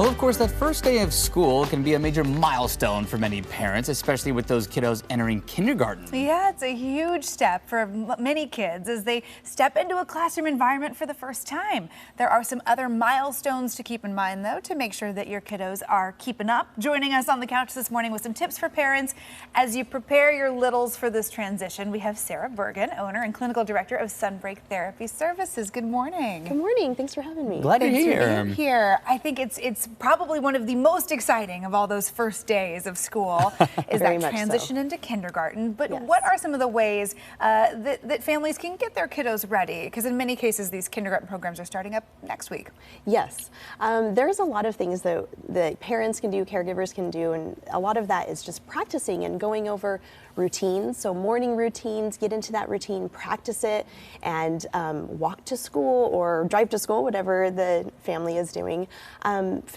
Well, of course, that first day of school can be a major milestone for many parents, especially with those kiddos entering kindergarten. Yeah, it's a huge step for many kids as they step into a classroom environment for the first time. There are some other milestones to keep in mind, though, to make sure that your kiddos are keeping up. Joining us on the couch this morning with some tips for parents as you prepare your littles for this transition, we have Sarah Burgon, owner and clinical director of Sunbreak Therapy Services. Good morning. Good morning. Thanks for having me. Glad you're here. Thanks for being here. I think it's probably one of the most exciting of all those first days of school is that transition into kindergarten. But what are some of the ways that families can get their kiddos ready? Because in many cases, these kindergarten programs are starting up next week. Yes. There's a lot of things that parents can do, caregivers can do, and a lot of that is just practicing and going over routines. So morning routines, get into that routine, practice it, and walk to school or drive to school, whatever the family is doing.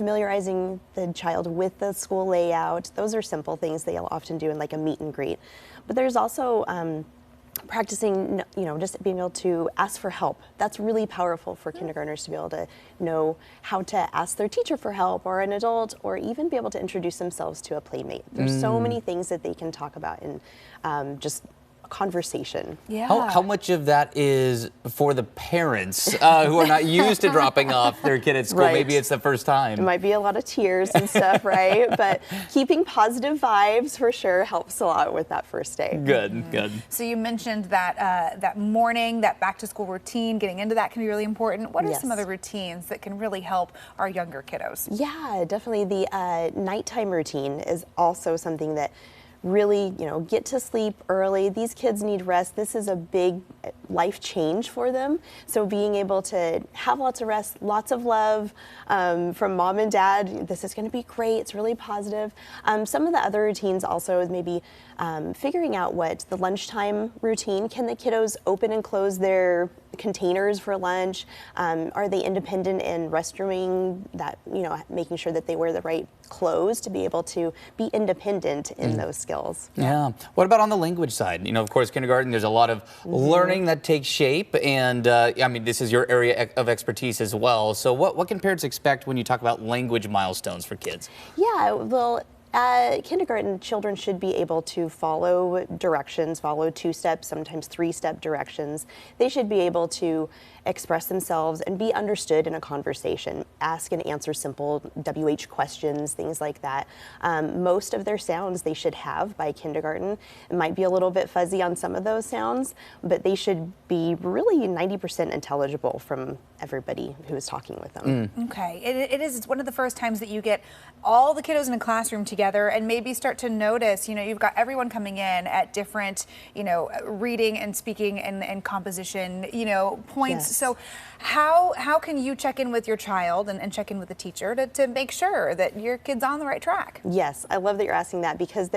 Familiarizing the child with the school layout. Those are simple things they'll often do in like a meet and greet. But there's also practicing, just being able to ask for help. That's really powerful for kindergartners to be able to know how to ask their teacher for help or an adult, or even be able to introduce themselves to a playmate. There's so many things that they can talk about in just conversation. Yeah. How much of that is for the parents who are not used to dropping off their kid at school? Right. Maybe it's the first time. It might be a lot of tears and stuff, right? But keeping positive vibes for sure helps a lot with that first day. Good, good. So you mentioned that that morning, that back to school routine, getting into that can be really important. What are some other routines that can really help our younger kiddos? Yeah, definitely. The nighttime routine is also something that really, get to sleep early. These kids need rest. This is a big life change for them. So being able to have lots of rest, lots of love from mom and dad, this is going to be great. It's really positive. Some of the other routines also is maybe figuring out what the lunchtime routine. Can the kiddos open and close their containers for lunch? Are they independent in restrooming? That, making sure that they wear the right clothes to be able to be independent in those skills. Yeah. What about on the language side? Of course, kindergarten, there's a lot of learning that takes shape, and I mean, this is your area of expertise as well. So what can parents expect when you talk about language milestones for kids? Yeah, well, kindergarten, children should be able to follow directions, follow 2-step, sometimes 3-step directions. They should be able to express themselves and be understood in a conversation, ask and answer simple WH questions, things like that. Most of their sounds they should have by kindergarten. It might be a little bit fuzzy on some of those sounds, but they should be really 90% intelligible from everybody who is talking with them. Okay, it's one of the first times that you get all the kiddos in a classroom together and maybe start to notice, you've got everyone coming in at different, reading and speaking and composition, points. Yes. So how can you check in with your child and check in with the teacher to make sure that your kid's on the right track? Yes, I love that you're asking that, because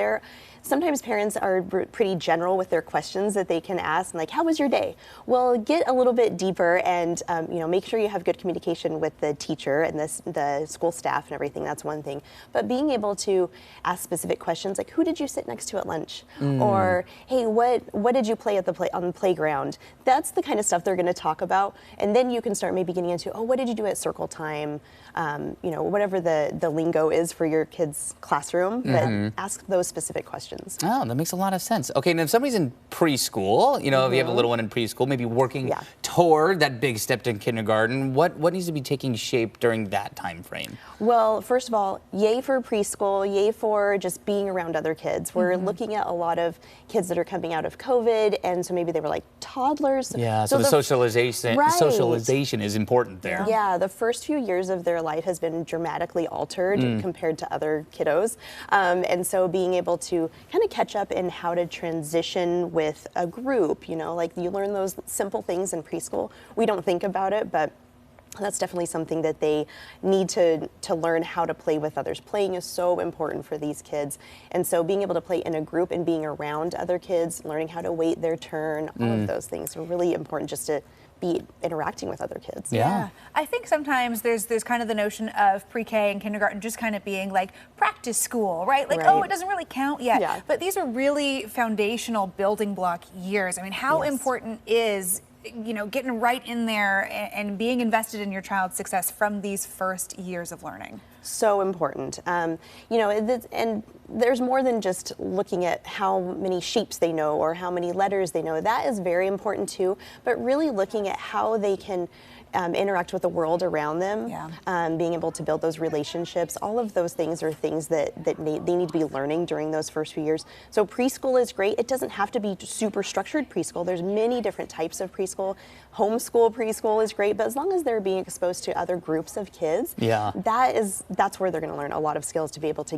sometimes parents are pretty general with their questions that they can ask, like, how was your day? Well, get a little bit deeper and, make sure you have good communication with the teacher and the school staff and everything. That's one thing. But being able to ask specific questions like, who did you sit next to at lunch? Or, hey, what did you play on the playground? That's the kind of stuff they're going to talk about. And then you can start maybe getting into, what did you do at circle time? Whatever the lingo is for your kid's classroom, but ask those specific questions. Oh, that makes a lot of sense. Okay, and if somebody's in preschool, if you have a little one in preschool, maybe working toward that big step to kindergarten, what needs to be taking shape during that time frame? Well, first of all, yay for preschool, yay for just being around other kids. We're looking at a lot of kids that are coming out of COVID, and so maybe they were like toddlers. Yeah, so the socialization is important there. Yeah, the first few years of their life has been dramatically altered compared to other kiddos. And so being able to kind of catch up in how to transition with a group, like you learn those simple things in preschool. We don't think about it, but that's definitely something that they need to learn how to play with others. Playing is so important for these kids. And so being able to play in a group and being around other kids, learning how to wait their turn, all of those things are really important just to be interacting with other kids. Yeah. I think sometimes there's kind of the notion of pre-K and kindergarten just kind of being like practice school, right? Like, oh, it doesn't really count yet. Yeah. But these are really foundational building block years. I mean, how important is getting right in there and being invested in your child's success from these first years of learning? So important. You know, and there's more than just looking at how many shapes they know or how many letters they know. That is very important too, but really looking at how they can interact with the world around them, being able to build those relationships. All of those things are things that they need to be learning during those first few years. So preschool is great. It doesn't have to be super structured preschool. There's many different types of preschool. Homeschool preschool is great, but as long as they're being exposed to other groups of kids, that's where they're going to learn a lot of skills to be able to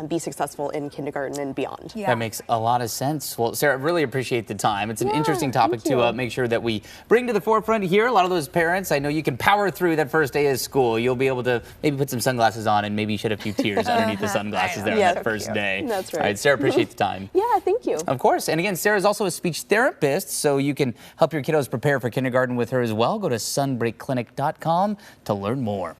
be successful in kindergarten and beyond. That makes a lot of sense. Well, Sarah, I really appreciate the time. It's an interesting topic to make sure that we bring to the forefront here. A lot of those parents, I know you can power through that first day of school. You'll be able to maybe put some sunglasses on and maybe shed a few tears underneath the sunglasses there on that first day. That's right. All right, Sarah, appreciate the time. Yeah, thank you. Of course. And again, Sarah is also a speech therapist, so you can help your kiddos prepare for kindergarten with her as well. Go to sunbreakclinic.com to learn more.